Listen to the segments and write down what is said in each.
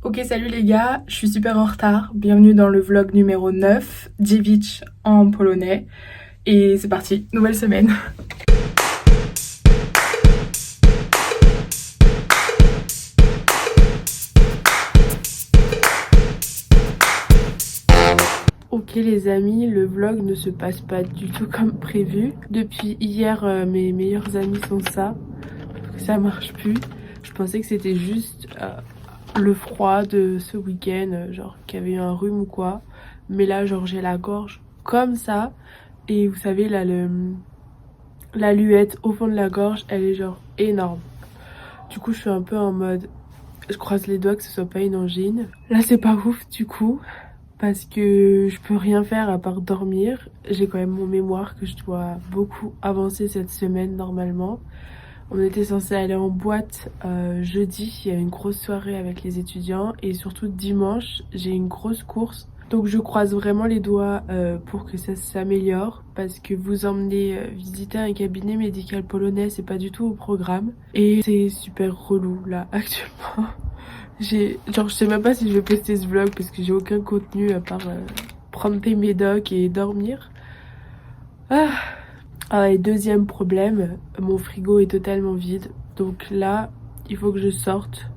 Ok, salut les gars, je suis super en retard. Bienvenue dans le vlog numéro 9, Dziewicz en polonais. Et c'est parti, nouvelle semaine. Ok les amis, le vlog ne se passe pas du tout comme prévu. Depuis hier, mes meilleurs amis sont ça marche plus. Je pensais que c'était juste le froid de ce week-end, genre qu'il y avait eu un rhume ou quoi. Mais là, genre j'ai la gorge comme ça. Et vous savez, là, la luette au fond de la gorge, elle est genre énorme. Du coup, je suis un peu en mode, je croise les doigts que ce soit pas une angine. Là, c'est pas ouf du coup, parce que je peux rien faire à part dormir. J'ai quand même mon mémoire que je dois beaucoup avancer cette semaine normalement. On était censé aller en boîte jeudi, il y a une grosse soirée avec les étudiants et surtout dimanche, j'ai une grosse course. Donc je croise vraiment les doigts pour que ça s'améliore parce que vous emmener visiter un cabinet médical polonais, c'est pas du tout au programme. Et c'est super relou là actuellement. Genre je sais même pas si je vais poster ce vlog parce que j'ai aucun contenu à part prendre des médocs et dormir. Et deuxième problème, mon frigo est totalement vide. Donc là, il faut que je sorte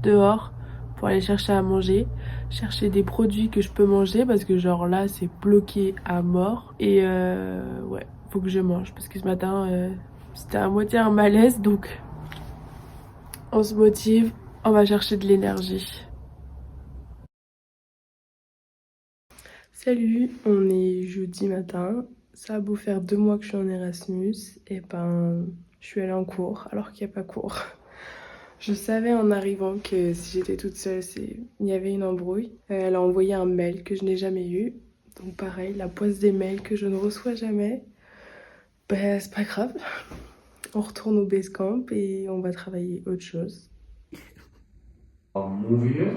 dehors pour aller chercher à manger, chercher des produits que je peux manger parce que genre là c'est bloqué à mort et ouais, faut que je mange parce que ce matin c'était à moitié un malaise, donc on se motive, on va chercher de l'énergie. Salut, on est jeudi matin, ça a beau faire 2 mois que je suis en Erasmus, et ben je suis allée en cours alors qu'il n'y a pas cours. Je savais en arrivant que si j'étais toute seule, il y avait une embrouille. Elle a envoyé un mail que je n'ai jamais eu. Donc pareil, la poisse des mails que je ne reçois jamais. Ben c'est pas grave. On retourne au basecamp et on va travailler autre chose. Mówię,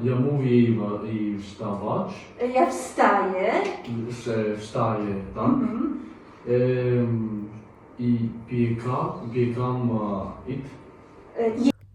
ja mówię i wstawać, Ja wstaję. wstaję, tak? I biegam it.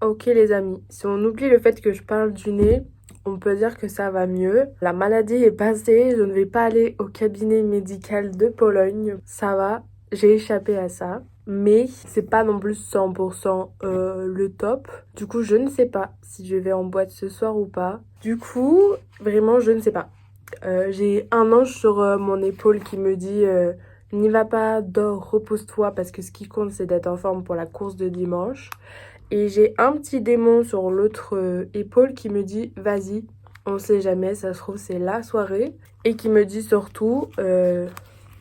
Ok les amis, si on oublie le fait que je parle du nez, on peut dire que ça va mieux. La maladie est passée, je ne vais pas aller au cabinet médical de Pologne. Ça va, j'ai échappé à ça. Mais c'est pas non plus 100% le top. Du coup, je ne sais pas si je vais en boîte ce soir ou pas. Du coup, vraiment, je ne sais pas. J'ai un ange sur mon épaule qui me dit n'y va pas, dors, repose-toi parce que ce qui compte c'est d'être en forme pour la course de dimanche. Et j'ai un petit démon sur l'autre épaule qui me dit vas-y, on sait jamais, ça se trouve c'est la soirée. Et qui me dit surtout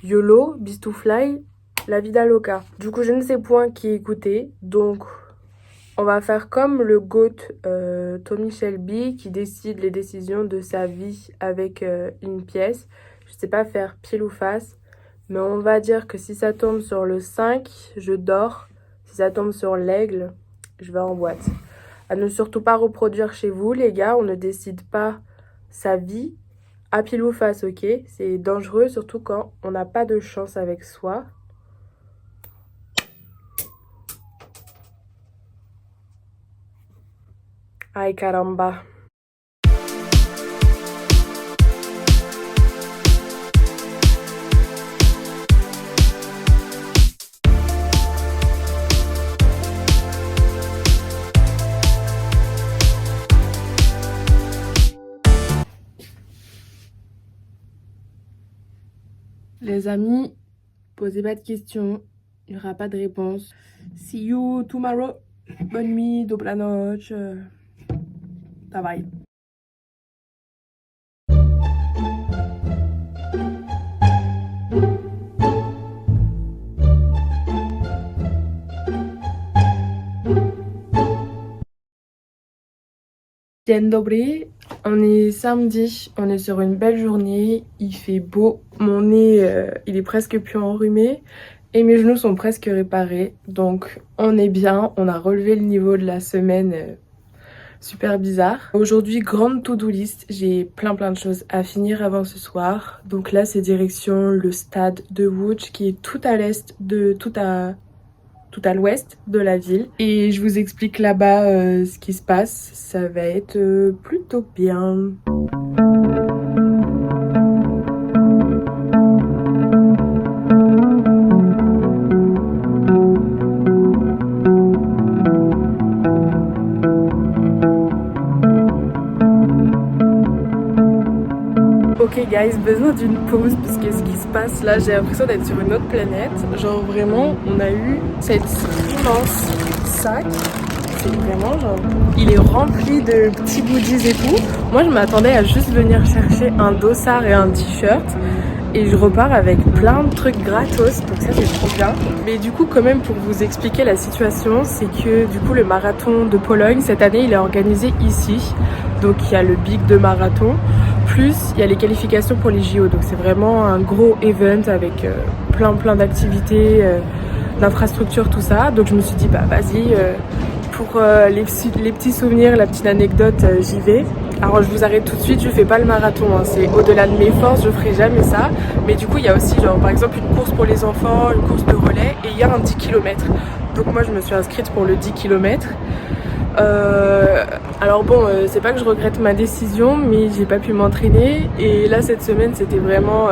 YOLO, Bistoufly, la vida loca. Du coup je ne sais point qui écouter, donc on va faire comme le GOAT Tommy Shelby qui décide les décisions de sa vie avec une pièce. Je sais pas faire pile ou face, mais on va dire que si ça tombe sur le 5, je dors. Si ça tombe sur l'aigle, je vais en boîte. À ne surtout pas reproduire chez vous, les gars. On ne décide pas sa vie à pile ou face, ok? C'est dangereux, surtout quand on n'a pas de chance avec soi. Ay caramba. Les amis, posez pas de questions, il n'y aura pas de réponse. See you tomorrow. Bonne nuit, dobra noc. Dawaj. Dzień dobry, on est samedi, on est sur une belle journée, il fait beau, mon nez il est presque plus enrhumé et mes genoux sont presque réparés, donc on est bien, on a relevé le niveau de la semaine super bizarre. Aujourd'hui, grande to-do list, j'ai plein de choses à finir avant ce soir, donc là c'est direction le stade de Łódź qui est tout à l'est de tout à tout à l'ouest de la ville. Et je vous explique là-bas ce qui se passe. Ça va être plutôt bien. Ok guys, besoin d'une pause parce que ce qui se passe là, j'ai l'impression d'être sur une autre planète. Genre vraiment, on a eu cet immense sac. C'est vraiment genre, il est rempli de petits goodies et tout. Moi je m'attendais à juste venir chercher un dossard et un t-shirt. Et je repars avec plein de trucs gratos, donc ça c'est trop bien. Mais du coup quand même pour vous expliquer la situation, c'est que du coup le marathon de Pologne cette année il est organisé ici. Donc il y a le big de marathon, plus il y a les qualifications pour les JO. Donc c'est vraiment un gros event avec plein d'activités, d'infrastructures, tout ça. Donc je me suis dit bah vas-y, pour les petits souvenirs, la petite anecdote, j'y vais. Alors je vous arrête tout de suite, je fais pas le marathon, hein. C'est au-delà de mes forces, je ferai jamais ça. Mais du coup il y a aussi genre par exemple une course pour les enfants, une course de relais et il y a un 10 km. Donc moi je me suis inscrite pour le 10 km. Alors bon, c'est pas que je regrette ma décision, mais j'ai pas pu m'entraîner. Et là cette semaine c'était vraiment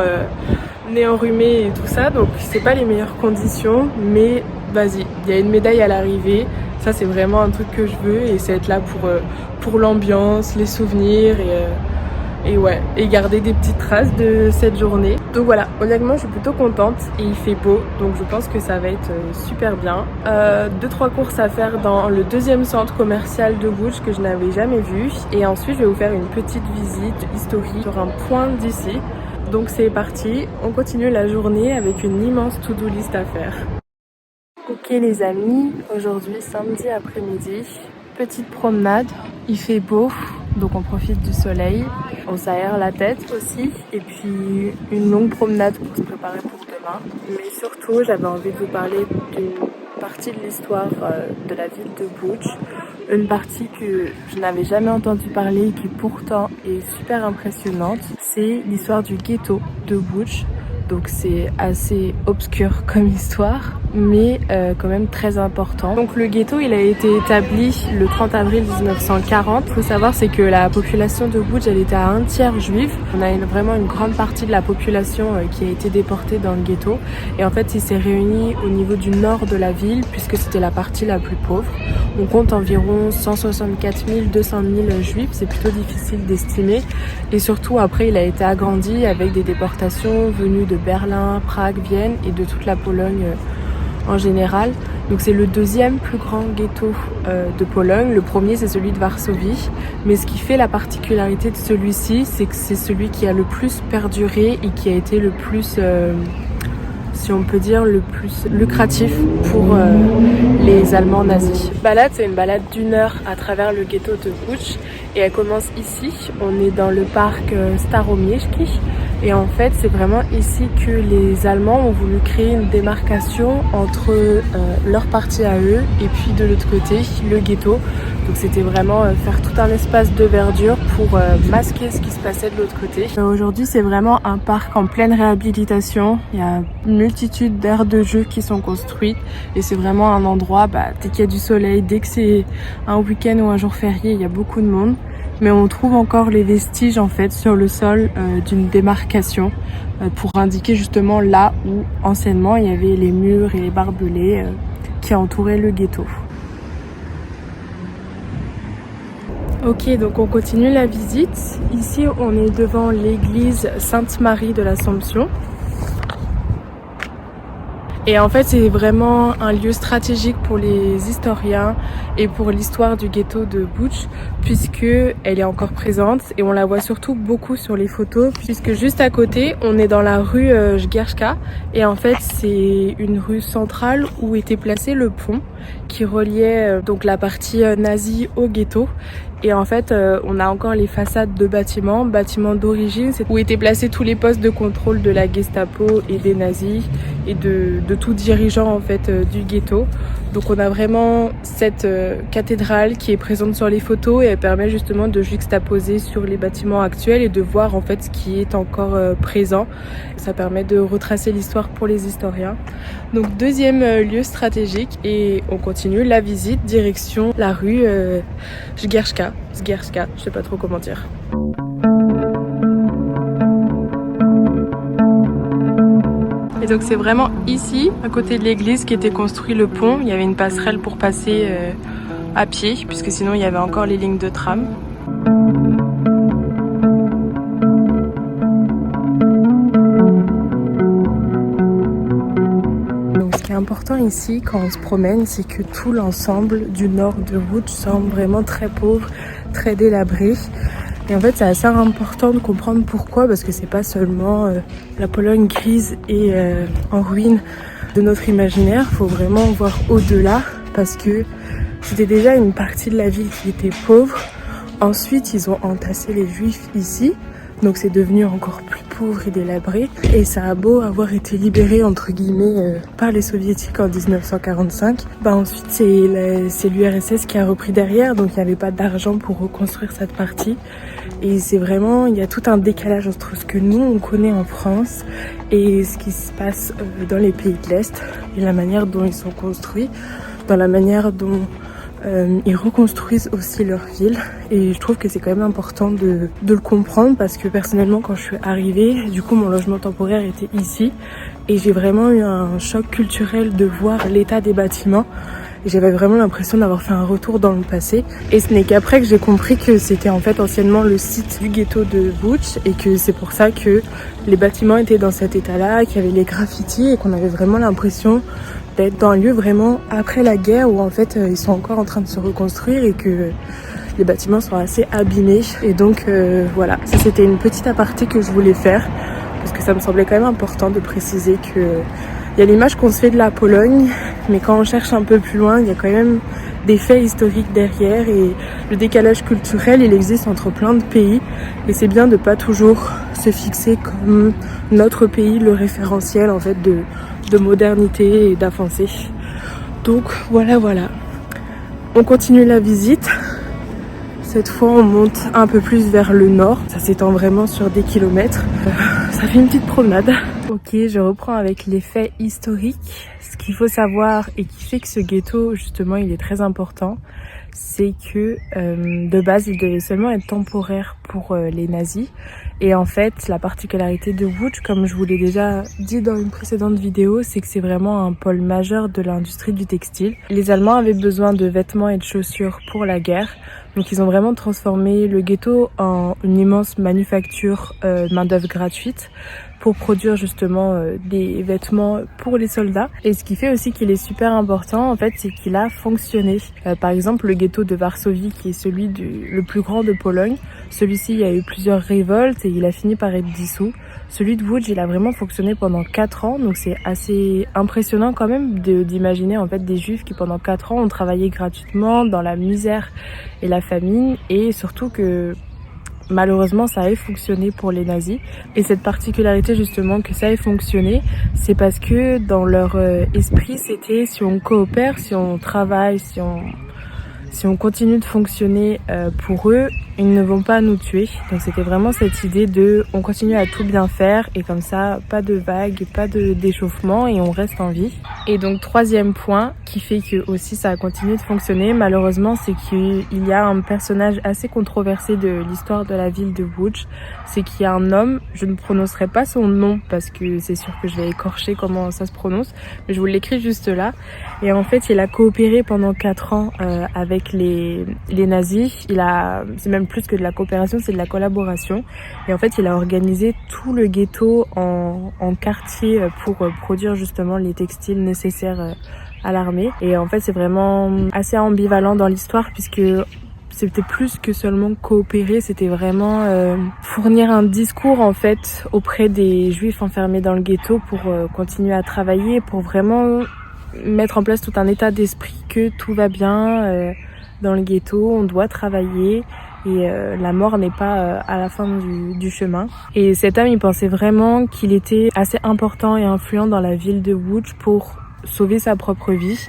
nez enrhumé et tout ça, donc c'est pas les meilleures conditions. Mais vas-y, il y a une médaille à l'arrivée. Ça c'est vraiment un truc que je veux et c'est être là pour l'ambiance, les souvenirs et ouais, et garder des petites traces de cette journée. Donc voilà, honnêtement je suis plutôt contente et il fait beau, donc je pense que ça va être super bien. 2-3 courses à faire dans le deuxième centre commercial de Łódź que je n'avais jamais vu. Et ensuite je vais vous faire une petite visite historique sur un point d'ici. Donc c'est parti, on continue la journée avec une immense to-do list à faire. Ok les amis, aujourd'hui samedi après-midi, petite promenade, il fait beau, donc on profite du soleil, on s'aère la tête aussi, et puis une longue promenade pour se préparer pour demain. Mais surtout, j'avais envie de vous parler d'une partie de l'histoire de la ville de Łódź, une partie que je n'avais jamais entendu parler et qui pourtant est super impressionnante. C'est l'histoire du ghetto de Łódź. Donc c'est assez obscur comme histoire, mais quand même très important. Donc le ghetto, il a été établi le 30 avril 1940. Il faut savoir, c'est que la population de Łódź, elle était à un tiers juive. On a vraiment une grande partie de la population qui a été déportée dans le ghetto. Et en fait, il s'est réuni au niveau du nord de la ville, puisque c'était la partie la plus pauvre. On compte environ 164 000, 200 000 juifs, c'est plutôt difficile d'estimer. Et surtout, après, il a été agrandi avec des déportations venues de Berlin, Prague, Vienne et de toute la Pologne en général. Donc c'est le deuxième plus grand ghetto de Pologne. Le premier, c'est celui de Varsovie. Mais ce qui fait la particularité de celui-ci, c'est que c'est celui qui a le plus perduré et qui a été le plus... si on peut dire, le plus lucratif pour les Allemands nazis. La balade, c'est une balade d'1 heure à travers le ghetto de Łódź et elle commence ici. On est dans le parc Staromiejski et en fait, c'est vraiment ici que les Allemands ont voulu créer une démarcation entre leur partie à eux et puis de l'autre côté, le ghetto. Donc c'était vraiment faire tout un espace de verdure pour masquer ce qui se passait de l'autre côté. Aujourd'hui, c'est vraiment un parc en pleine réhabilitation. Il y a une multitude d'aires de jeu qui sont construites et c'est vraiment un endroit, dès qu'il y a du soleil, dès que c'est un week-end ou un jour férié, il y a beaucoup de monde. Mais on trouve encore les vestiges en fait sur le sol d'une démarcation pour indiquer justement là où anciennement il y avait les murs et les barbelés qui entouraient le ghetto. Ok, donc on continue la visite. Ici, on est devant l'église Sainte-Marie de l'Assomption. Et en fait, c'est vraiment un lieu stratégique pour les historiens et pour l'histoire du ghetto de Łódź, puisque elle est encore présente et on la voit surtout beaucoup sur les photos, puisque juste à côté, on est dans la rue Żgierska et en fait, c'est une rue centrale où était placé le pont qui reliait donc la partie nazie au ghetto. Et en fait, on a encore les façades de bâtiments d'origine, où étaient placés tous les postes de contrôle de la Gestapo et des nazis. et de tout dirigeant en fait du ghetto. Donc on a vraiment cette cathédrale qui est présente sur les photos et elle permet justement de juxtaposer sur les bâtiments actuels et de voir en fait ce qui est encore présent. Ça permet de retracer l'histoire pour les historiens. Donc deuxième lieu stratégique et on continue la visite direction la rue Zgierska, je sais pas trop comment dire. Et donc c'est vraiment ici, à côté de l'église, qu'était construit le pont. Il y avait une passerelle pour passer à pied, puisque sinon il y avait encore les lignes de tram. Donc ce qui est important ici, quand on se promène, c'est que tout l'ensemble du nord de Łódź semble vraiment très pauvre, très délabré. Et en fait, c'est assez important de comprendre pourquoi, parce que c'est pas seulement la Pologne grise et en ruine de notre imaginaire. Il faut vraiment voir au-delà, parce que c'était déjà une partie de la ville qui était pauvre. Ensuite, ils ont entassé les Juifs ici, donc c'est devenu encore plus pauvre et délabré. Et ça a beau avoir été libéré, entre guillemets, par les Soviétiques en 1945. Ensuite, c'est l'URSS qui a repris derrière, donc il n'y avait pas d'argent pour reconstruire cette partie. Et c'est vraiment, il y a tout un décalage entre ce que nous, on connaît en France et ce qui se passe dans les pays de l'Est et la manière dont ils sont construits, dans la manière dont ils reconstruisent aussi leur ville. Et je trouve que c'est quand même important de le comprendre parce que personnellement, quand je suis arrivée, du coup, mon logement temporaire était ici et j'ai vraiment eu un choc culturel de voir l'état des bâtiments. J'avais vraiment l'impression d'avoir fait un retour dans le passé. Et ce n'est qu'après que j'ai compris que c'était en fait anciennement le site du ghetto de Łódź et que c'est pour ça que les bâtiments étaient dans cet état-là, qu'il y avait les graffitis et qu'on avait vraiment l'impression d'être dans un lieu vraiment après la guerre où en fait ils sont encore en train de se reconstruire et que les bâtiments sont assez abîmés. Et donc voilà, ça c'était une petite aparté que je voulais faire parce que ça me semblait quand même important de préciser que il y a l'image qu'on se fait de la Pologne, mais quand on cherche un peu plus loin, il y a quand même des faits historiques derrière et le décalage culturel, il existe entre plein de pays et c'est bien de pas toujours se fixer comme notre pays, le référentiel en fait de modernité et d'avancée. Donc voilà. On continue la visite. Cette fois, on monte un peu plus vers le nord. Ça s'étend vraiment sur des kilomètres. Ça fait une petite promenade. Ok, je reprends avec les faits historiques. Ce qu'il faut savoir et qui fait que ce ghetto, justement, il est très important, c'est que de base, il devait seulement être temporaire pour les nazis. Et en fait, la particularité de Łódź, comme je vous l'ai déjà dit dans une précédente vidéo, c'est que c'est vraiment un pôle majeur de l'industrie du textile. Les Allemands avaient besoin de vêtements et de chaussures pour la guerre. Donc ils ont vraiment transformé le ghetto en une immense manufacture main-d'œuvre gratuite pour produire justement des vêtements pour les soldats. Et ce qui fait aussi qu'il est super important en fait, c'est qu'il a fonctionné. Par exemple, le ghetto de Varsovie qui est celui le plus grand de Pologne, celui-ci il y a eu plusieurs révoltes et il a fini par être dissous. Celui de Łódź, il a vraiment fonctionné pendant 4 ans, donc c'est assez impressionnant quand même d'imaginer en fait des juifs qui pendant 4 ans ont travaillé gratuitement dans la misère et la famine, et surtout que malheureusement ça ait fonctionné pour les nazis. Et cette particularité justement que ça ait fonctionné, c'est parce que dans leur esprit c'était si on coopère, si on travaille, si on continue de fonctionner pour eux, ils ne vont pas nous tuer. Donc c'était vraiment cette idée de on continue à tout bien faire et comme ça pas de vagues, pas d'échauffement et on reste en vie. Et donc troisième point qui fait que aussi ça a continué de fonctionner malheureusement, c'est qu'il y a un personnage assez controversé de l'histoire de la ville de Łódź. C'est qu'il y a un homme, je ne prononcerai pas son nom parce que c'est sûr que je vais écorcher comment ça se prononce, mais je vous l'écris juste là. Et en fait il a coopéré pendant 4 ans avec les nazis. C'est même plus que de la coopération, c'est de la collaboration. Et en fait, il a organisé tout le ghetto en quartier pour produire justement les textiles nécessaires à l'armée. Et en fait, c'est vraiment assez ambivalent dans l'histoire puisque c'était plus que seulement coopérer, c'était vraiment fournir un discours en fait auprès des juifs enfermés dans le ghetto pour continuer à travailler, pour vraiment mettre en place tout un état d'esprit que tout va bien dans le ghetto, on doit travailler et la mort n'est pas à la fin du chemin. Et cet homme, il pensait vraiment qu'il était assez important et influent dans la ville de Łódź pour sauver sa propre vie.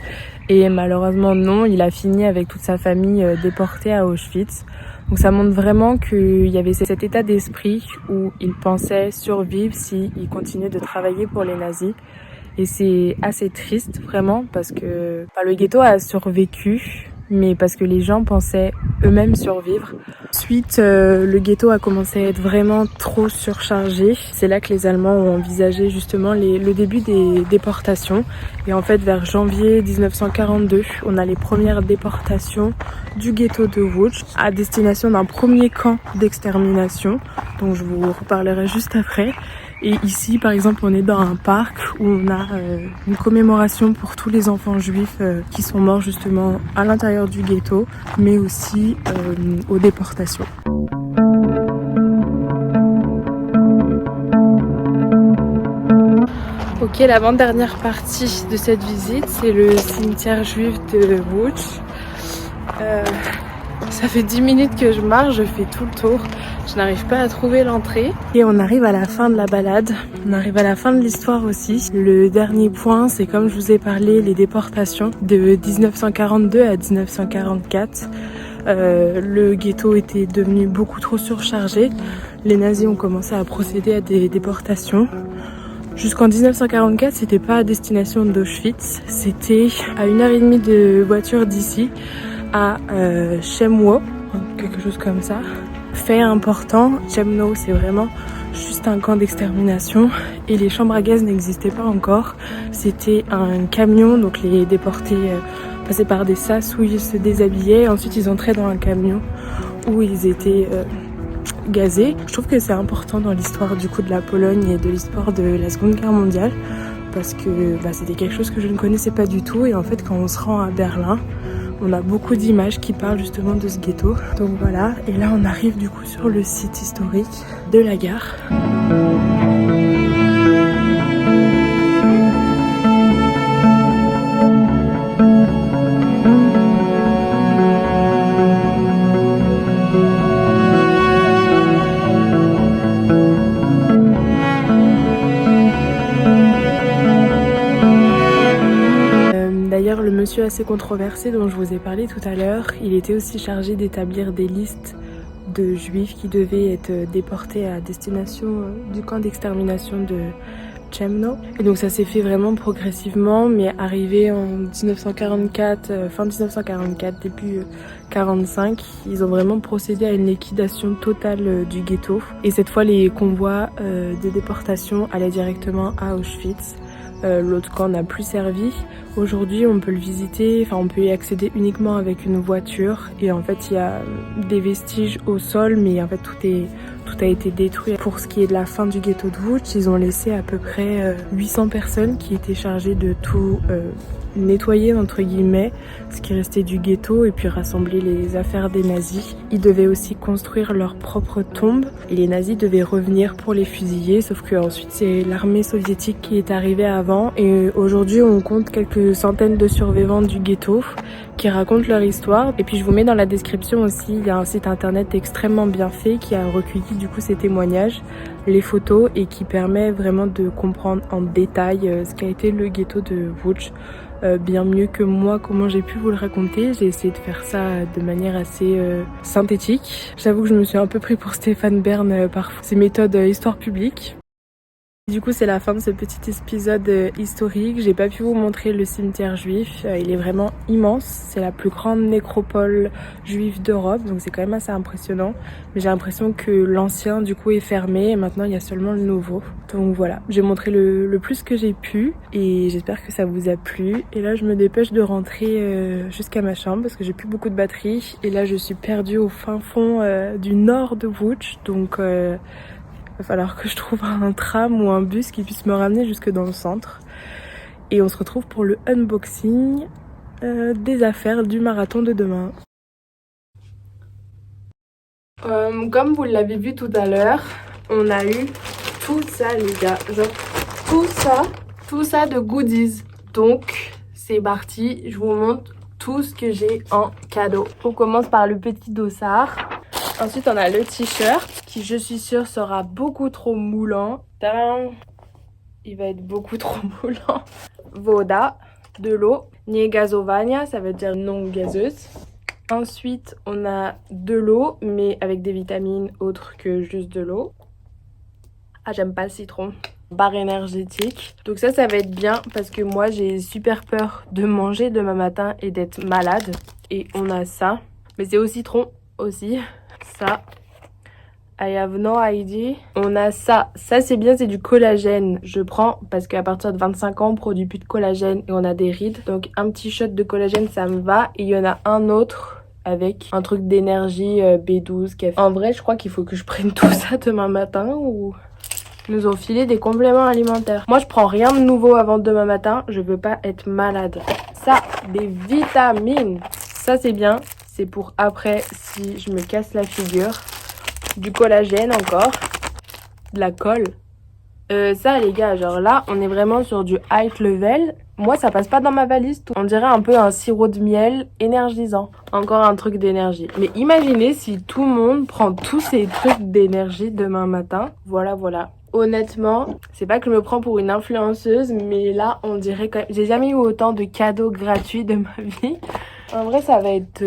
Et malheureusement non, il a fini avec toute sa famille déportée à Auschwitz. Donc ça montre vraiment qu'il y avait cet état d'esprit où il pensait survivre s'il continuait de travailler pour les nazis. Et c'est assez triste vraiment parce que le ghetto a survécu, mais parce que les gens pensaient eux-mêmes survivre. Ensuite, le ghetto a commencé à être vraiment trop surchargé. C'est là que les Allemands ont envisagé justement le début des déportations. Et en fait, vers janvier 1942, on a les premières déportations du ghetto de Łódź à destination d'un premier camp d'extermination, dont je vous reparlerai juste après. Et ici, par exemple, on est dans un parc où on a une commémoration pour tous les enfants juifs qui sont morts justement à l'intérieur du ghetto, mais aussi aux déportations. Ok, l'avant-dernière partie de cette visite, c'est le cimetière juif de Łódź. Ça fait 10 minutes que je marche, je fais tout le tour. Je n'arrive pas à trouver l'entrée. Et on arrive à la fin de la balade. On arrive à la fin de l'histoire aussi. Le dernier point, c'est comme je vous ai parlé, les déportations de 1942 à 1944. Le ghetto était devenu beaucoup trop surchargé. Les nazis ont commencé à procéder à des déportations. Jusqu'en 1944, c'était pas à destination d'Auschwitz. C'était à 1h30 de voiture d'ici, à Chemnow, quelque chose comme ça. Fait important, Chemnow c'est vraiment juste un camp d'extermination et les chambres à gaz n'existaient pas encore. C'était un camion, donc les déportés passaient par des sas où ils se déshabillaient. Ensuite ils entraient dans un camion où ils étaient gazés. Je trouve que c'est important dans l'histoire du coup de la Pologne et de l'histoire de la Seconde Guerre mondiale parce que c'était quelque chose que je ne connaissais pas du tout et en fait quand on se rend à Berlin, on a beaucoup d'images qui parlent justement de ce ghetto. Donc voilà, et là on arrive du coup sur le site historique de la gare. D'ailleurs, le monsieur assez controversé dont je vous ai parlé tout à l'heure, il était aussi chargé d'établir des listes de juifs qui devaient être déportés à destination du camp d'extermination de Chemnow. Et donc ça s'est fait vraiment progressivement, mais arrivé en 1944, fin 1944, début 45, ils ont vraiment procédé à une liquidation totale du ghetto. Et cette fois, les convois de déportation allaient directement à Auschwitz. L'autre camp n'a plus servi. Aujourd'hui, on peut le visiter, enfin on peut y accéder uniquement avec une voiture. Et en fait, il y a des vestiges au sol, mais en fait tout a été détruit. Pour ce qui est de la fin du ghetto de Łódź, ils ont laissé à peu près 800 personnes qui étaient chargées de tout nettoyer entre guillemets ce qui restait du ghetto et puis rassembler les affaires des nazis. Ils devaient aussi construire leur propre tombe et les nazis devaient revenir pour les fusiller, sauf que ensuite c'est l'armée soviétique qui est arrivée avant et aujourd'hui on compte quelques centaines de survivants du ghetto qui racontent leur histoire. Et puis je vous mets dans la description aussi, il y a un site internet extrêmement bien fait qui a recueilli du coup ces témoignages, les photos et qui permet vraiment de comprendre en détail ce qu'a été le ghetto de Łódź. Bien mieux que moi comment j'ai pu vous le raconter. J'ai essayé de faire ça de manière assez synthétique. J'avoue que je me suis un peu pris pour Stéphane Bern par ses méthodes histoire publique. Du coup c'est la fin de ce petit épisode historique. J'ai pas pu vous montrer le cimetière juif, il est vraiment immense, c'est la plus grande nécropole juive d'Europe, donc c'est quand même assez impressionnant. Mais j'ai l'impression que l'ancien du coup est fermé et maintenant il y a seulement le nouveau. Donc voilà, j'ai montré le plus que j'ai pu et j'espère que ça vous a plu. Et là je me dépêche de rentrer jusqu'à ma chambre parce que j'ai plus beaucoup de batterie. Et là je suis perdue au fin fond du nord de Łódź, donc il va falloir que je trouve un tram ou un bus qui puisse me ramener jusque dans le centre. Et on se retrouve pour le unboxing des affaires du marathon de demain. Comme vous l'avez vu tout à l'heure, on a eu tout ça les gars. Genre tout ça de goodies. Donc c'est parti, je vous montre tout ce que j'ai en cadeau. On commence par le petit dossard. Ensuite, on a le t-shirt qui, je suis sûre, sera beaucoup trop moulant. Tadam! Il va être beaucoup trop moulant. Voda, de l'eau. Nie gazowania, ça veut dire non gazeuse. Ensuite, on a de l'eau, mais avec des vitamines autres que juste de l'eau. Ah, j'aime pas le citron. Barre énergétique. Donc ça va être bien parce que moi, j'ai super peur de manger demain matin et d'être malade. Et on a ça. Mais c'est au citron aussi. Ça. I have no idea. On a ça. Ça, c'est bien, c'est du collagène. Je prends parce qu'à partir de 25 ans, on produit plus de collagène et on a des rides. Donc, un petit shot de collagène, ça me va. Et il y en a un autre avec un truc d'énergie B12. En vrai, je crois qu'il faut que je prenne tout ça demain matin ou... Ils nous ont filé des compléments alimentaires. Moi, je prends rien de nouveau avant demain matin. Je veux pas être malade. Ça, des vitamines. Ça, c'est bien. C'est pour après si je me casse la figure. Du collagène encore. De la colle. Ça, les gars, genre là, on est vraiment sur du high level. Moi, ça passe pas dans ma valise. On dirait un peu un sirop de miel énergisant. Encore un truc d'énergie. Mais imaginez si tout le monde prend tous ces trucs d'énergie demain matin. Voilà, voilà. Honnêtement, c'est pas que je me prends pour une influenceuse, mais là, on dirait quand même... J'ai jamais eu autant de cadeaux gratuits de ma vie. En vrai, ça va être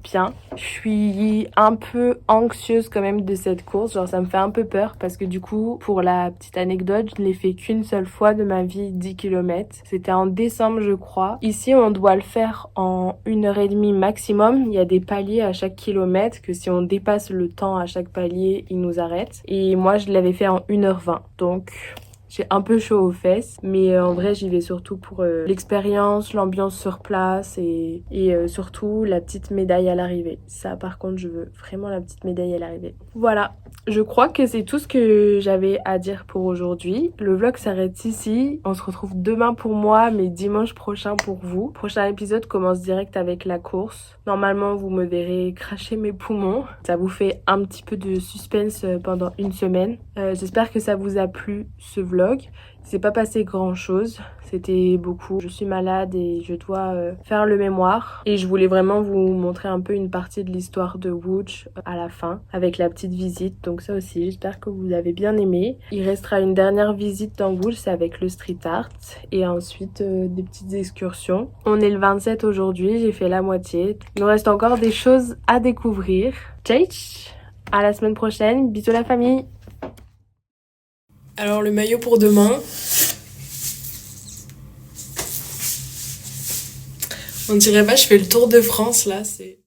bien. Je suis un peu anxieuse quand même de cette course. Genre, ça me fait un peu peur parce que du coup, pour la petite anecdote, je ne l'ai fait qu'une seule fois de ma vie, 10 km. C'était en décembre, je crois. Ici, on doit le faire en 1h30 maximum. Il y a des paliers à chaque kilomètre que si on dépasse le temps à chaque palier, ils nous arrêtent. Et moi, je l'avais fait en 1h20. Donc... j'ai un peu chaud aux fesses, mais en vrai j'y vais surtout pour l'expérience, l'ambiance sur place et surtout la petite médaille à l'arrivée. Ça par contre je veux vraiment la petite médaille à l'arrivée. Voilà, je crois que c'est tout ce que j'avais à dire pour aujourd'hui. Le vlog s'arrête ici, on se retrouve demain pour moi mais dimanche prochain pour vous. Prochain épisode commence direct avec la course. Normalement vous me verrez cracher mes poumons. Ça vous fait un petit peu de suspense pendant une semaine. J'espère que ça vous a plu ce vlog. Il s'est pas passé grand chose, c'était beaucoup. Je suis malade et je dois faire le mémoire. Et je voulais vraiment vous montrer un peu une partie de l'histoire de Łódź à la fin, avec la petite visite. Donc ça aussi, j'espère que vous avez bien aimé. Il restera une dernière visite dans Łódź, c'est avec le street art. Et ensuite, des petites excursions. On est le 27 aujourd'hui, j'ai fait la moitié. Il nous reste encore des choses à découvrir. Cześć! À la semaine prochaine, bisous la famille! Alors le maillot pour demain. On dirait pas, je fais le tour de France là, c'est...